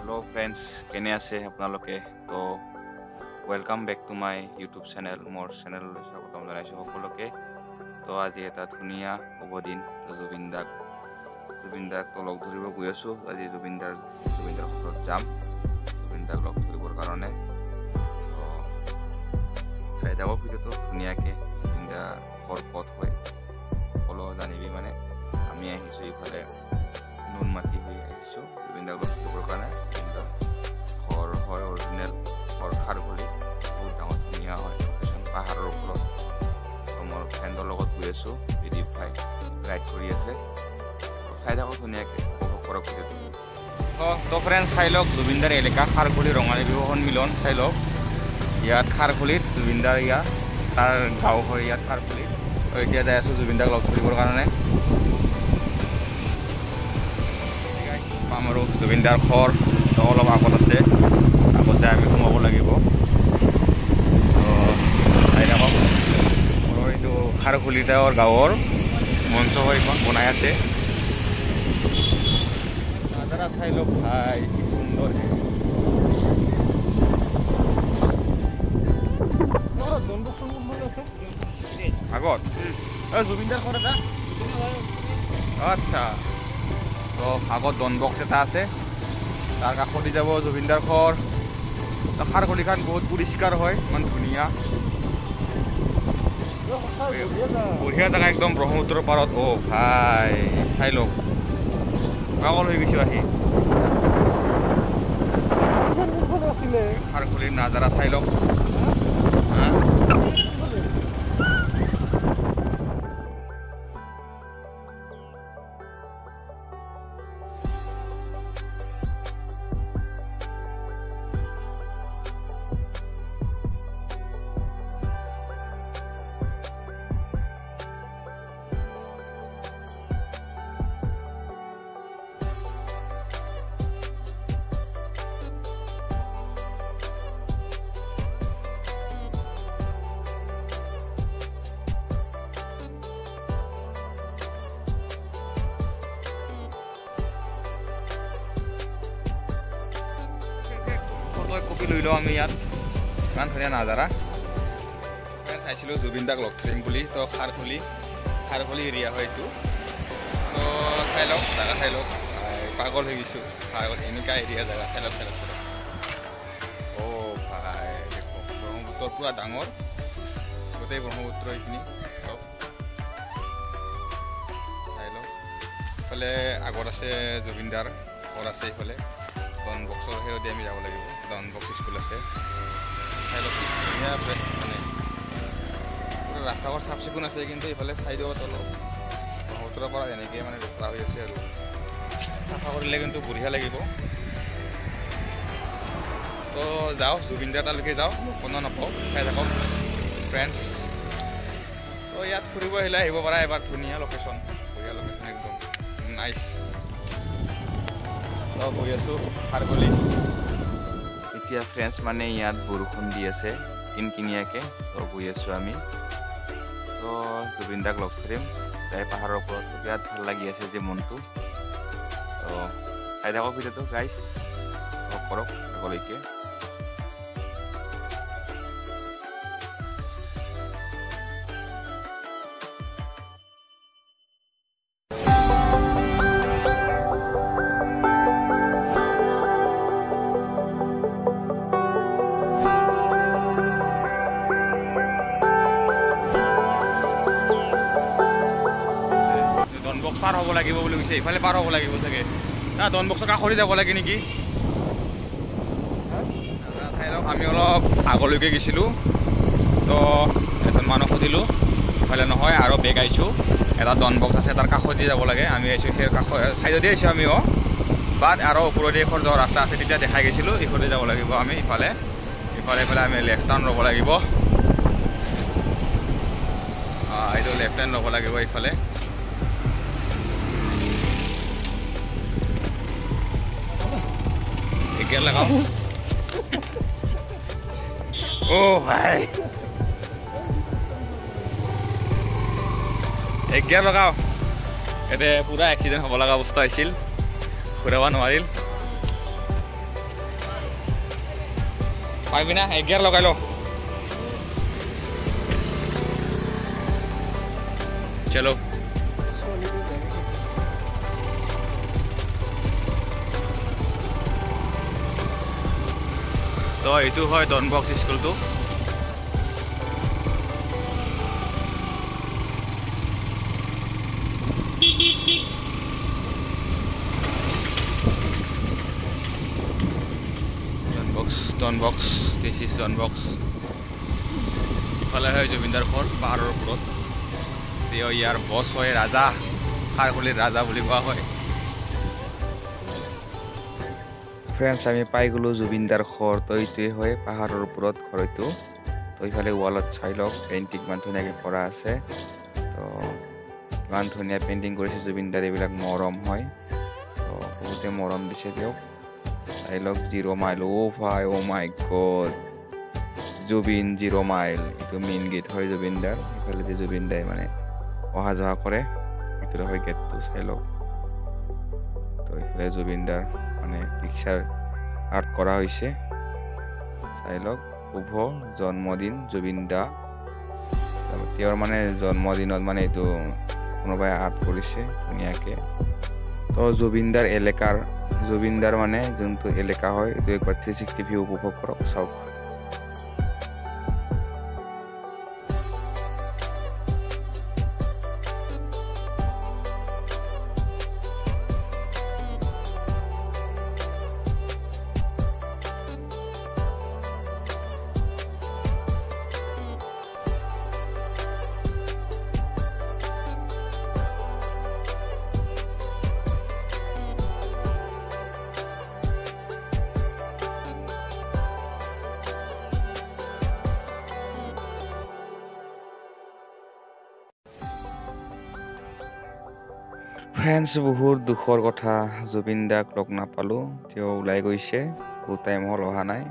Hello friends, কেনে আছে আপোনালোকে? তো welcome back to my YouTube channel. মোৰ চেনেললৈ স্বাগতম জনাইছোঁ সকলোকে। তো আজি এটা ধুনীয়া শুভ দিন। তো জুবিন দাক তো লগ ধৰিব গৈ আছোঁ। আজি জুবিনদাৰ ঘৰত যাম জুবিন দাক লগ ধৰিবৰ কাৰণে। তো চাই থাকক ভিডিঅ'টো ধুনীয়াকৈ। জুবিন দা ঘৰ ক'ত হয় সকলো জানিবি। মানে আমি আহিছোঁ এইফালে নুনমাটি হৈ আহিছোঁ জুবিন দাক লগ ধৰিবৰ কাৰণে। ঘৰ হয় অৰিজিনেল ঘৰ খাৰঘুলি, বহুত ডাঙৰ ধুনীয়া হয় লোকেশ্যন পাহাৰৰ ওপৰত। তো মোৰ ফ্ৰেণ্ডৰ লগত গৈ আছোঁ, ৰিদীপ ভাই ৰাইড কৰি আছে। চাই থাকক ধুনীয়াকৈ, উপভোগ কৰক ভিডিঅ'টো। তো ফ্ৰেণ্ড চাই লওক জুবিনদাৰ এলেকা খাৰঘুলি ৰঙালী বিহু সন্মিলন চাই লওক। ইয়াত খাৰঘুলিত জুবিনদাৰ ইয়াত তাৰ গাঁও হয় ইয়াত খাৰঘুলিত। তো এতিয়া যাই আছোঁ জুবিনদাক লগ ধৰিবৰ কাৰণে। পাম আৰু জুবিনদাৰ ঘৰ অলপ আগত আছে, আগত যাই আমি সোমাব লাগিব। চাই থাকক মোৰ এইটো খাৰঘুলি তেওঁৰ গাঁৱৰ মঞ্চ হয়, এইখন বনাই আছে। নাজাৰা চাই লওক ভাই কি সুন্দৰ। আগত জুবিনদাৰ ঘৰ এটা আচ্ছা। তো আগত ডন বক্স এটা আছে, তাৰ কাষতে যাব জুবিনদাৰ ঘৰ। খাৰঘুলিখন বহুত পৰিষ্কাৰ হয়, ইমান ধুনীয়া বঢ়িয়া জেগা একদম ব্ৰহ্মপুত্ৰৰ পাৰত। অ' ভাই চাই লওক পাগল হৈ গৈছোঁ আহি। খাৰঘুলিৰ নাজাৰা চাই লওক। কপি লৈ লওঁ আমি ইয়াত, ইমান ধুনীয়া নাজাৰা। চাইছিলোঁ জুবিন দাক লগ ধৰিম বুলি। তো খাৰঘুলি এৰিয়া হয় এইটো। তো চাই লওক জেগা চাই লওক, পাগল হৈ গৈছোঁ। খাৰঘুলি এনেকুৱা এৰিয়া জেগা চাই লওক চাই লওক। অ' ভাই ব্ৰহ্মপুত্ৰ পূৰা ডাঙৰ, গোটেই ব্ৰহ্মপুত্ৰ এইখিনি চব চাই লওক। এইফালে আগত আছে জুবিনদাৰ ঘৰ আছে, এইফালে ডন বক্সৰ সেৰেদি আমি যাব লাগিব। ডন বক্স স্কুল আছে, চাই লওক ধুনীয়া মানে পুৰা ৰাস্তাঘৰ চাফ চিকুণ আছে। কিন্তু এইফালে চাইডত অলপ ব্ৰহ্মপুত্ৰৰ পৰা এনেকৈ মানে লেতেৰা হৈ আছে আৰু চাফা কৰিলে কিন্তু বঢ়িয়া লাগিব। তো যাওঁ জুবিনদাৰ তালৈকে যাওঁ, কোনো নাপাওঁ। চাই থাকক ফ্ৰেণ্ডছ। তো ইয়াত ফুৰিব আহিলে আহিব পাৰা এবাৰ, ধুনীয়া লোকেশ্যন, বঢ়িয়া লোকেশ্যন একদম নাইচ। তো গৈ আছোঁ খাৰঘুলি। এতিয়া ফ্ৰেণ্ডছ মানে ইয়াত বৰষুণ দি আছে কিনকিনীয়াকৈ। তো গৈ আছোঁ আমি। তো জুবিন দাক লগ ধৰিম যাই পাহাৰৰ ওপৰত। বিৰাট ভাল লাগি আছে যে মনটো। তো চাই থাকক ভিডিঅ'টো গাইজ, লগ কৰক আগলৈকে। পাৰ হ'ব লাগিব বুলি কৈছে, ইফালে পাৰ হ'ব লাগিব চাগে। ডন বক্সৰ কাষৰি যাব লাগে নেকি? চাই লওক আমি অলপ আগলৈকে গৈছিলোঁ। তো এজন মানুহ সুধিলোঁ, ইফালে নহয় আৰু বেগ আহিছোঁ। এটা ডন বক্স আছে, তাৰ কাষত দি যাব লাগে। আমি আহিছোঁ সেই কাষৰ চাইডতে আহিছোঁ আমি। বাট আৰু ওপৰেদি এখন যোৱা ৰাস্তা আছে, তেতিয়া দেখাই গৈছিলোঁ ইফালে যাব লাগিব আমি। ইফালে আমি লেফ্ট টাৰ্ণ ল'ব লাগিব। এইটো লেফ্ট টাৰ্ণ ল'ব লাগিব ইফালে। গিয়াৰ লগাও। অ' ভাই গিয়াৰ লগাও। এতিয়া পুৰা এক্সিডেণ্ট হ'ব লগা অৱস্থা হৈছিল, ঘূৰাব নোৱাৰিল। পাইবি না গিয়াৰ লগাই ল চলো তো এইটো হয় ডনবক্স স্কুলটো ডনবক্স দিছ ইজ ডনবক্স ইফালে হয় জুবিনদাৰ ঘৰ পাহাৰৰ ওপৰত তেওঁ ইয়াৰ বছ হয় ৰাজা খাৰখুলিৰ ৰাজা বুলি কোৱা হয় ফ্ৰেণ্ডছ আমি পাই গ'লোঁ জুবিনদাৰ ঘৰ তো এইটোৱে হয় পাহাৰৰ ওপৰত ঘৰ এইটো তো ইফালে ৱালত চাই লওক পেইণ্টিং ইমান ধুনীয়াকৈ কৰা আছে তো ইমান ধুনীয়া পেইণ্টিং কৰিছে জুবিনদাৰ এইবিলাক মৰম হয় তো বহুতে মৰম দিছে তেওঁক চাই লওক 0 মাইল ভাই মাই গড জুবিন 0 মাইল এইটো মেইন গেট হয় জুবিনদাৰ ইফালে যে জুবিনদাই মানে অহা যোৱা কৰে এইটো হয় গেটটো চাই লওক তো ইফালে জুবিনদাৰ মানে পিকচাৰ আৰ্ট কৰা হৈছে চাই লওক শুভ জন্মদিন জুবিনদা তেওঁৰ মানে জন্মদিনত মানে এইটো কোনোবাই আৰ্ট কৰিছে ধুনীয়াকৈ তো জুবিনদাৰ মানে যোনটো এলেকা হয় এইটো একবাৰ 360 ভিউ উপভোগ কৰক চাওক ফ্ৰেণ্ডছ বহুত দুখৰ কথা জুবিনদাক লগ নাপালোঁ তেওঁ ওলাই গৈছে বহুত টাইম হ'ল অহা নাই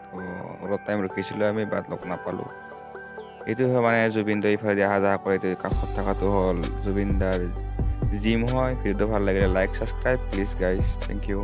তো অলপ টাইম ৰখিছিলোঁ আমি বাট লগ নাপালোঁ এইটো হয় মানে জুবিনদাৰ ইফালে অহা যোৱা কৰে এইটো কাষত থকাটো হ'ল জুবিনদাৰ জিম হয় ভিডিঅ'টো ভাল লাগিলে like subscribe please guys thank U